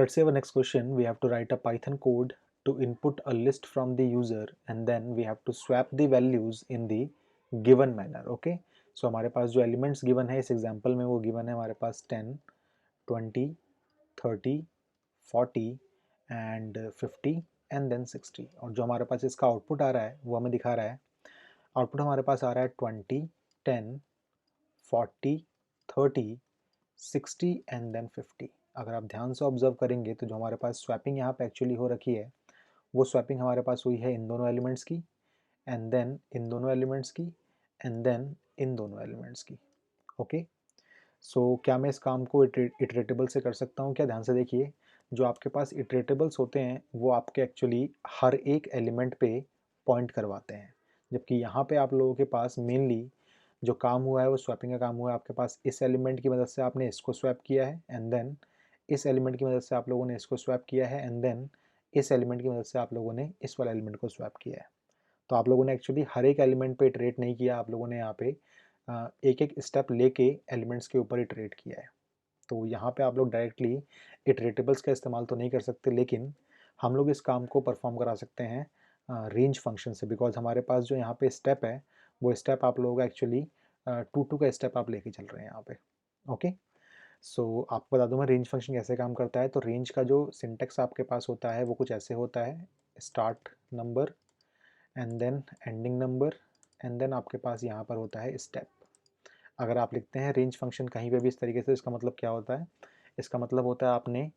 Let's say our next question, we have to write a Python code to input a list from the user and then we have to swap the values in the given manner. Okay, so हमारे पास जो elements given है इस example में वो given है हमारे पास 10, 20, 30, 40 and 50 and then 60 और जो हमारे पास इसका आउटपुट आ रहा है वो हमें दिखा रहा है। आउटपुट हमारे पास आ रहा है 20, 10, 40, 30, 60 एंड देन 50। अगर आप ध्यान से ऑब्जर्व करेंगे तो जो हमारे पास स्वैपिंग यहाँ पे एक्चुअली हो रखी है वो स्वैपिंग हमारे पास हुई है इन दोनों एलिमेंट्स की एंड देन इन दोनों एलिमेंट्स की एंड देन इन दोनों एलिमेंट्स की। ओके, सो क्या मैं इस काम को इटरेटेबल से कर सकता हूँ क्या? ध्यान से देखिए, जो आपके पास इटरेटेबल्स होते हैं वो आपके एक्चुअली हर एक एलिमेंट पे पॉइंट करवाते हैं, जबकि यहाँ पे आप लोगों के पास मेनली जो काम हुआ है वो स्वैपिंग का काम हुआ है। आपके पास इस एलिमेंट की मदद से आपने इसको स्वैप किया है एंड देन इस एलिमेंट की मदद से आप लोगों ने इसको स्वैप किया है एंड देन इस एलिमेंट की मदद से आप लोगों ने इस वाले एलिमेंट को स्वैप किया है। तो आप लोगों ने एक्चुअली हर एक एलिमेंट पे इटरेट नहीं किया, आप लोगों ने यहाँ पे एक एक स्टेप लेके एलिमेंट्स के ऊपर इटरेट किया है। तो यहाँ पे आप लोग डायरेक्टली इटरेटेबल्स का इस्तेमाल तो नहीं कर सकते, लेकिन हम लोग इस काम को परफॉर्म करा सकते हैं रेंज फंक्शन से, बिकॉज हमारे पास जो यहाँ पे स्टेप है वो स्टेप आप लोगों का एक्चुअली 2 का स्टेप आप लेके चल रहे हैं यहाँ पे। ओके, सो आपको बता दूं मैं रेंज फंक्शन कैसे काम करता है। तो रेंज का जो सिंटेक्स आपके पास होता है वो कुछ ऐसे होता है, start number and then ending number and then आपके पास यहाँ पर होता है स्टेप। अगर आप लिखते हैं रेंज फंक्शन कहीं पे भी इस तरीके से, इसका मतलब क्या होता है? इसका मतलब होता है आपने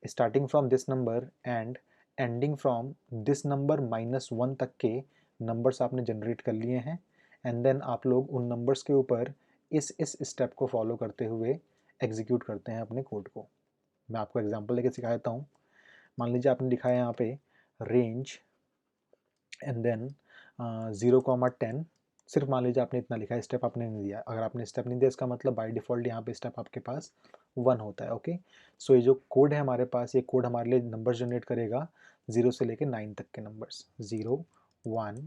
starting from this number and ending from this number -1 तक के नंबर्स आपने जनरेट कर लिए हैं एंड देन आप लोग उन नंबर्स के ऊपर इस स्टेप को फॉलो करते हुए एग्जीक्यूट करते हैं अपने कोड को। मैं आपको एग्जांपल लेके सिखा देता हूँ। मान लीजिए आपने लिखा है यहाँ पे रेंज एंड देन 0, 10। सिर्फ मान लीजिए आपने इतना लिखा है, स्टेप आपने नहीं दिया। अगर आपने स्टेप नहीं दिया इसका मतलब बाय डिफ़ॉल्ट यहाँ पे स्टेप आपके पास 1 होता है। ओके, सो ये जो कोड है हमारे पास, ये कोड हमारे लिए नंबर जनरेट करेगा 0 से लेके 9 तक के नंबर्स। 0, 1,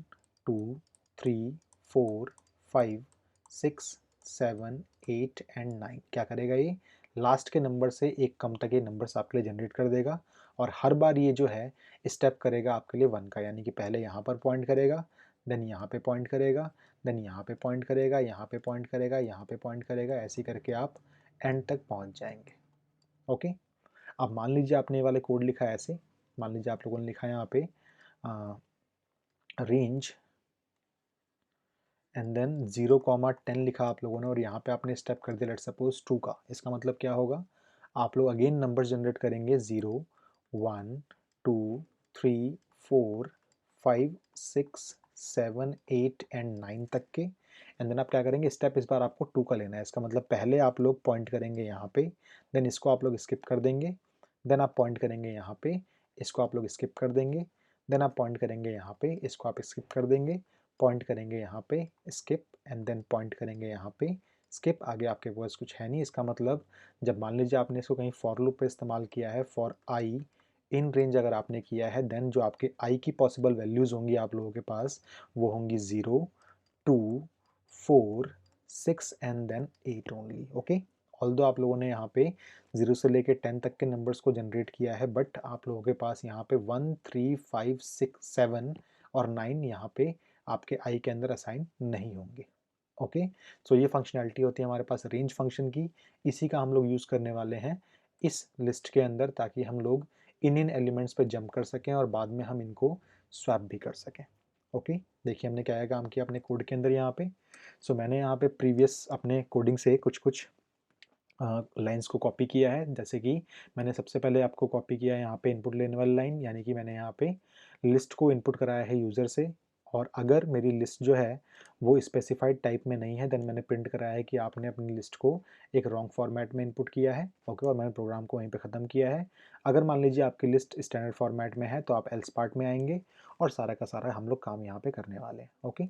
2, 3, 4, 5, 6, 7, 8 एंड 9। क्या करेगा ये? लास्ट के नंबर से एक कम तक ये नंबर्स आपके लिए जनरेट कर देगा और हर बार ये जो है स्टेप करेगा आपके लिए 1 का, यानी कि पहले यहाँ पर पॉइंट करेगा, देन यहाँ पे पॉइंट करेगा, देन यहाँ पे पॉइंट करेगा, यहाँ पे पॉइंट करेगा, यहाँ पे पॉइंट करेगा, ऐसे करके आप एंड तक पहुँच जाएंगे। ओके, अब मान लीजिए आपने ये वाले कोड लिखा है ऐसे। मान लीजिए आप लोगों ने लिखा है यहाँ पे रेंज एंड देन 0, 10 लिखा आप लोगों ने और यहाँ पे आपने स्टेप कर दिया लेट सपोज 2 का। इसका मतलब क्या होगा? आप लोग अगेन नंबर जनरेट करेंगे 0, 1, 2, 3, 4, 5, 6, 7, 8 एंड 9 तक के एंड देन आप क्या करेंगे? स्टेप इस बार आपको 2 का लेना है। इसका मतलब पहले आप लोग पॉइंट करेंगे यहाँ पे, देन इसको आप लोग स्किप कर देंगे, देन आप पॉइंट करेंगे यहाँ पे, इसको आप लोग स्किप कर देंगे, देन आप पॉइंट करेंगे यहाँ पे, इसको आप स्किप कर देंगे, पॉइंट करेंगे यहाँ पे स्किप एंड देन पॉइंट करेंगे यहाँ पे स्किप। आगे आपके पास कुछ है नहीं। इसका मतलब जब मान लीजिए आपने इसको कहीं फॉर लूप पे इस्तेमाल किया है, फॉर आई इन रेंज अगर आपने किया है, देन जो आपके आई की पॉसिबल वैल्यूज होंगी आप लोगों के पास वो होंगी 0, 2, 4, 6 and then 8 only. Okay, although आप लोगों ने यहाँ पे 0 से लेके 10 तक के नंबर्स को जनरेट किया है, बट आप लोगों के पास यहाँ पे 1, 3, 5, 6, 7 और 9 यहाँ पे आपके आई के अंदर असाइन नहीं होंगे। ओके, सो ये फंक्शनैलिटी होती है हमारे पास रेंज फंक्शन की। इसी का हम लोग यूज़ करने वाले हैं इस लिस्ट के अंदर, ताकि हम लोग इन एलिमेंट्स पे जंप कर सकें और बाद में हम इनको स्वैप भी कर सकें। ओके, देखिए हमने क्या काम किया अपने कोड के अंदर यहाँ पे। सो मैंने यहाँ पे प्रीवियस अपने कोडिंग से कुछ कुछ लाइन्स को कॉपी किया है। जैसे कि मैंने सबसे पहले आपको कॉपी किया है यहाँ पे इनपुट लेने वाली लाइन, यानी कि मैंने यहाँ पे लिस्ट को इनपुट कराया है यूज़र से, और अगर मेरी लिस्ट जो है वो स्पेसिफाइड टाइप में नहीं है देन मैंने प्रिंट कराया है कि आपने अपनी लिस्ट को एक रॉन्ग फॉर्मेट में इनपुट किया है। ओके, और मैंने प्रोग्राम को वहीं पे ख़त्म किया है। अगर मान लीजिए आपकी लिस्ट स्टैंडर्ड फॉर्मेट में है तो आप एल्स पार्ट में आएंगे और सारा का सारा हम लोग काम यहाँ पे करने वाले हैं। ओके,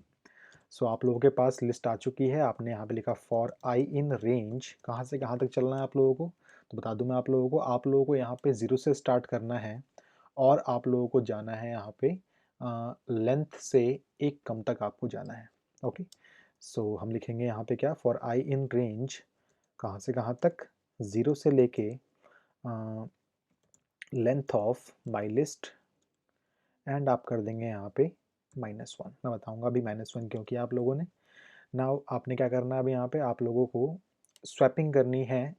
सो आप लोगों के पास लिस्ट आ चुकी है। आपने यहाँ पे लिखा फॉर आई इन रेंज, कहाँ से कहाँ तक चलना है आप लोगों को? तो बता दूं मैं आप लोगों को यहाँ पे 0 से स्टार्ट करना है और आप लोगों को जाना है यहाँ पे लेंथ से एक कम तक आपको जाना है। ओके, सो हम लिखेंगे यहाँ पे क्या? फॉर आई इन रेंज कहाँ से कहाँ तक? 0 से लेके length of my list and आप कर देंगे यहाँ पे -1। मैं बताऊँगा अभी -1 क्यों किया आप लोगों ने। नाउ आपने क्या करना है अभी यहाँ पे आप लोगों को स्वैपिंग करनी है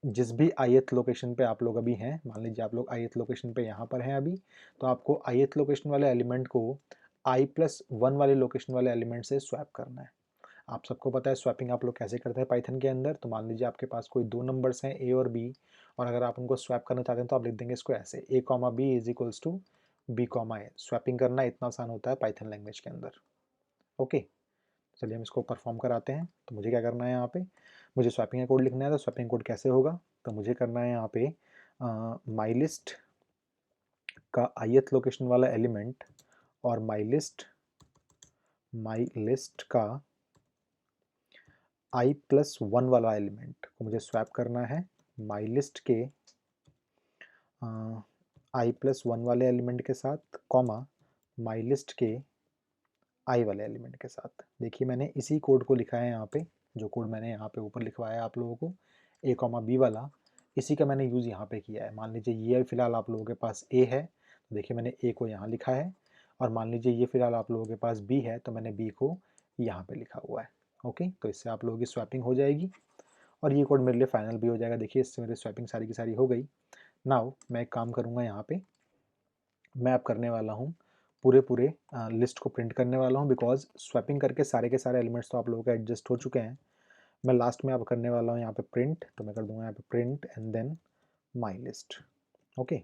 जिस भी ith लोकेशन पे आप लोग अभी हैं। मान लीजिए आप लोग ith लोकेशन पे यहाँ पर हैं अभी, तो आपको ith लोकेशन वाले एलिमेंट को i+1 वाले लोकेशन वाले एलिमेंट से स्वैप करना है। आप सबको पता है स्वैपिंग आप लोग कैसे करते हैं पाइथन के अंदर। तो मान लीजिए आपके पास कोई दो नंबर्स हैं a और b, और अगर आप उनको स्वैप करना चाहते हैं तो आप लिख देंगे इसको ऐसे a, b is equals to b, a। Swapping करना इतना आसान होता है पाइथन लैंग्वेज के अंदर। ओके, चलिए हम इसको परफॉर्म कराते हैं। तो मुझे क्या करना है यहाँ पे, मुझे स्वैपिंग का कोड लिखना है। तो स्वैपिंग कोड कैसे होगा, तो मुझे करना है यहाँ पे माई लिस्ट का ith लोकेशन वाला एलिमेंट और माई लिस्ट का i+1 वाला एलिमेंट को मुझे स्वैप करना है माई लिस्ट के i+1 वाले एलिमेंट के साथ, कॉमा माई लिस्ट के i वाले एलिमेंट के साथ। देखिए मैंने इसी कोड को लिखा है यहाँ पे, जो कोड मैंने यहाँ पे ऊपर लिखवाया है आप लोगों को a, b वाला, इसी का मैंने यूज़ यहाँ पे किया है। मान लीजिए ये फिलहाल आप लोगों के पास a है, तो देखिए मैंने a को यहाँ लिखा है, और मान लीजिए ये फिलहाल आप लोगों के पास b है, तो मैंने b को यहाँ पे लिखा हुआ है। ओके, तो इससे आप लोगों की स्वैपिंग हो जाएगी और ये कोड मेरे लिए फाइनल भी हो जाएगा। देखिए इससे मेरी स्वैपिंग सारी की सारी हो गई। नाउ मैं एक काम करूँगा यहाँ पे, मैं अब करने वाला हूँ पूरे लिस्ट को प्रिंट करने वाला हूँ, बिकॉज स्वैपिंग करके सारे के सारे एलिमेंट्स तो आप लोगों के एडजस्ट हो चुके हैं। मैं लास्ट में अब करने वाला हूँ यहाँ पे प्रिंट, तो मैं कर दूंगा यहाँ पे print and then my list. Okay,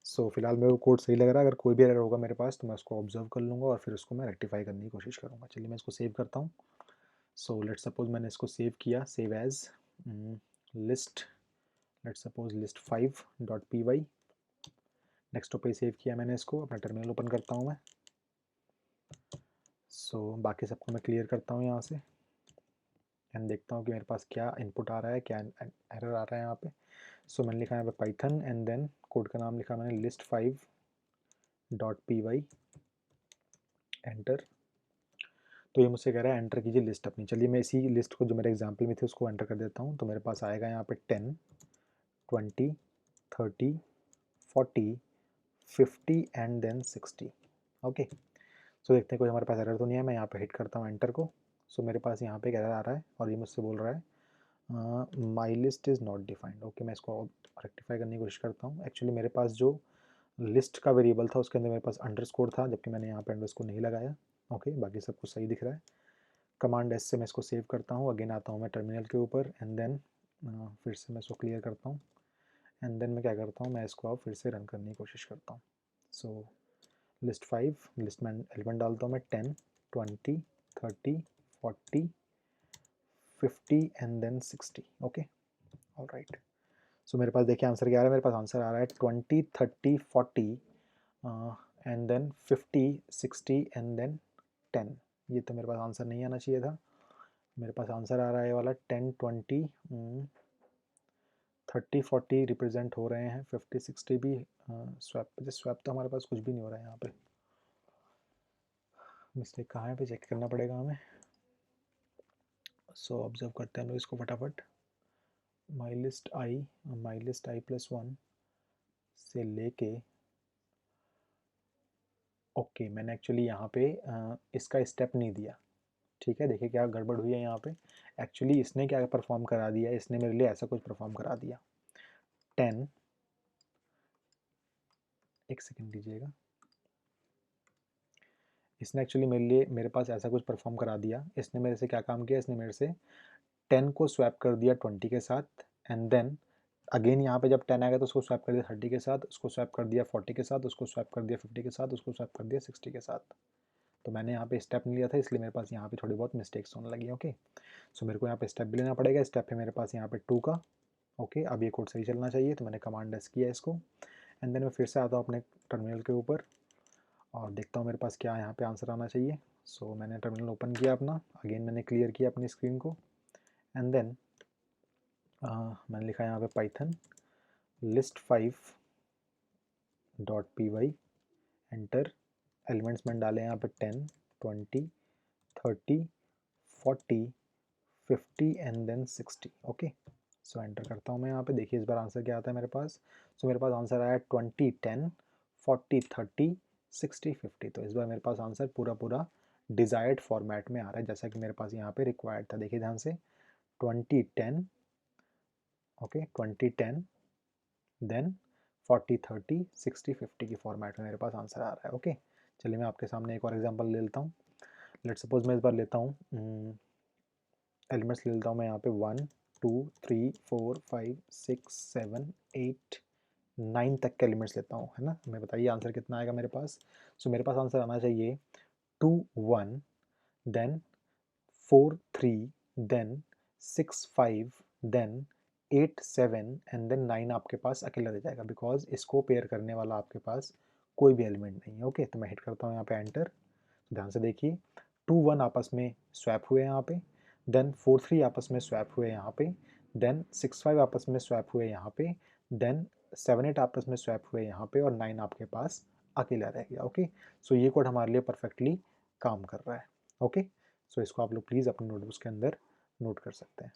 so फिलहाल मेरे को कोड सही लग रहा है। अगर कोई भी एरर होगा मेरे पास तो मैं उसको ऑब्जर्व कर लूँगा और फिर उसको मैं रेक्टिफाई करने की कोशिश करूँगा। चलिए मैं इसको सेव करता हूँ। सो लेट्स सपोज मैंने इसको सेव किया, save as list, let's suppose list5.py। Desktop पे सेव किया मैंने इसको, अपना टर्मिनल ओपन करता हूँ मैं। सो बाकी सबको मैं क्लियर करता हूँ यहाँ से एंड देखता हूँ कि मेरे पास क्या इनपुट आ रहा है, क्या एरर आ रहा है यहाँ पे। सो मैंने लिखा है यहाँ पे पाइथन एंड देन कोड का नाम लिखा मैंने list5.py, एंटर। तो ये मुझसे कह रहा है एंटर कीजिए लिस्ट अपनी। चलिए मैं इसी लिस्ट को जो मेरे एग्जाम्पल में थी उसको एंटर कर देता हूँ। तो मेरे पास आएगा यहाँ पे 10, 20, 30, 40, 50 एंड देन 60। ओके, सो देखते हैं कोई हमारे पास एरर तो नहीं है। मैं यहाँ पे हिट करता हूँ एंटर को। सो मेरे पास यहाँ पे एक एरर आ रहा है और ये मुझसे बोल रहा है my list is not defined. Okay, मैं इसको रेक्टिफाई करने की कोशिश करता हूँ। एक्चुअली मेरे पास जो लिस्ट का वेरिएबल था उसके अंदर मेरे पास अंडरस्कोर था, जबकि मैंने यहाँ पे अंडरस्कोर नहीं लगाया। ओके, बाकी सब कुछ सही दिख रहा है। कमांड एस से मैं इसको सेव करता हूँ। अगेन आता हूँ मैं टर्मिनल के ऊपर एंड देन फिर से मैं इसको क्लियर करता हूँ एंड देन मैं क्या करता हूँ, मैं इसको अब फिर से रन करने की कोशिश करता हूँ। सो list5, लिस्ट में एलिमेंट डालता हूँ मैं 10, 20, 30, 40, 50 and then 60। Okay, alright. So मेरे पास देखिए आंसर क्या आ रहा है। मेरे पास आंसर आ रहा है 20, 30, 40 एंड देन 50, 60 एंड देन 10। ये तो मेरे पास आंसर नहीं आना चाहिए था। मेरे पास आंसर आ रहा है वाला 10, 20, 30, 40 रिप्रेजेंट हो रहे हैं, 50, 60 भी स्वैप। स्वैप तो हमारे पास कुछ भी नहीं हो रहा है यहाँ पे। मिस्टेक कहाँ है पे चेक करना पड़ेगा हमें। सो ऑब्जर्व करते हैं लोग इसको फटाफट। माई लिस्ट i+1 से लेके ओके, मैंने एक्चुअली यहाँ पे इसका स्टेप नहीं दिया। ठीक है, देखिए क्या गड़बड़ हुई है यहाँ पे। एक्चुअली इसने क्या परफॉर्म करा दिया, इसने मेरे लिए ऐसा कुछ परफॉर्म करा दिया। 10, एक सेकेंड दीजिएगा। इसने एक्चुअली मेरे पास ऐसा कुछ परफॉर्म करा दिया। इसने मेरे से क्या काम किया, इसने मेरे से 10 को स्वैप कर दिया 20 के साथ एंड देन अगेन यहाँ पे जब 10 आएगा तो उसको स्वैप कर दिया 30 के साथ, उसको स्वैप कर दिया 40 के साथ, उसको स्वैप कर दिया 50 के साथ, उसको स्वैप कर दिया 60 के साथ। तो मैंने यहाँ पे स्टेप नहीं लिया था, इसलिए मेरे पास यहाँ पे थोड़ी बहुत मिस्टेक्स होने लगी। ओके, सो मेरे को यहाँ पे स्टेप भी लेना पड़ेगा। स्टेप है मेरे पास यहाँ पे 2 का। ओके, अब ये कोड सही चलना चाहिए, तो मैंने कमांड एस किया इसको एंड देन मैं फिर से आता हूँ अपने टर्मिनल के ऊपर और देखता हूँ मेरे पास क्या यहाँ पे आंसर आना चाहिए। सो मैंने टर्मिनल ओपन किया अपना, अगेन मैंने क्लियर किया अपनी स्क्रीन को एंड देन मैंने लिखा यहाँ पे पाइथन list5.py, एंटर। एलिमेंट्स मैंने डाले यहाँ पे 10, 20, 30, 40, 50 and then 60। Okay, so enter करता हूँ मैं यहाँ पे, देखिए इस बार आंसर क्या आता है मेरे पास। सो मेरे पास आंसर आया 20, 10, 40, 30, 60, 50। तो इस बार मेरे पास आंसर पूरा पूरा डिज़ायर्ड फॉर्मेट में आ रहा है, जैसा कि मेरे पास यहाँ पे रिक्वायर्ड था। देखिए ध्यान से, 20, 10, ओके 20, 10, देन 40, 30, 60, 50 की फॉर्मेट में मेरे पास आंसर आ रहा है। ओके चलिए मैं आपके सामने एक और एग्जांपल ले लेता हूँ। लेट्स सपोज मैं इस बार लेता हूँ एलिमेंट्स ले लेता हूँ मैं यहाँ पे 1, 2, 3, 4, 5, 6, 7, 8, 9 तक के एलिमेंट्स लेता हूँ, है ना। हमें बताइए आंसर कितना आएगा मेरे पास। सो मेरे पास आंसर आना चाहिए 2, 1, then 4, 3, then 6, 5, then 8, 7 and then 9 आपके पास अकेला रह जाएगा, बिकॉज इसको पेयर करने वाला आपके पास कोई भी एलिमेंट नहीं है। ओके तो मैं हिट करता हूँ यहाँ पे एंटर। ध्यान से देखिए 2, 1 आपस में स्वैप हुए यहाँ पे, देन 4, 3 आपस में स्वैप हुए यहाँ पे, देन 6, 5 आपस में स्वैप हुए यहाँ पे, देन 7, 8 आपस में स्वैप हुए यहाँ पे, और 9 आपके पास अकेला रह गया। ओके सो ये कोड हमारे लिए परफेक्टली काम कर रहा है। ओके सो इसको आप लोग प्लीज़ अपने नोटबुक्स के अंदर नोट कर सकते हैं।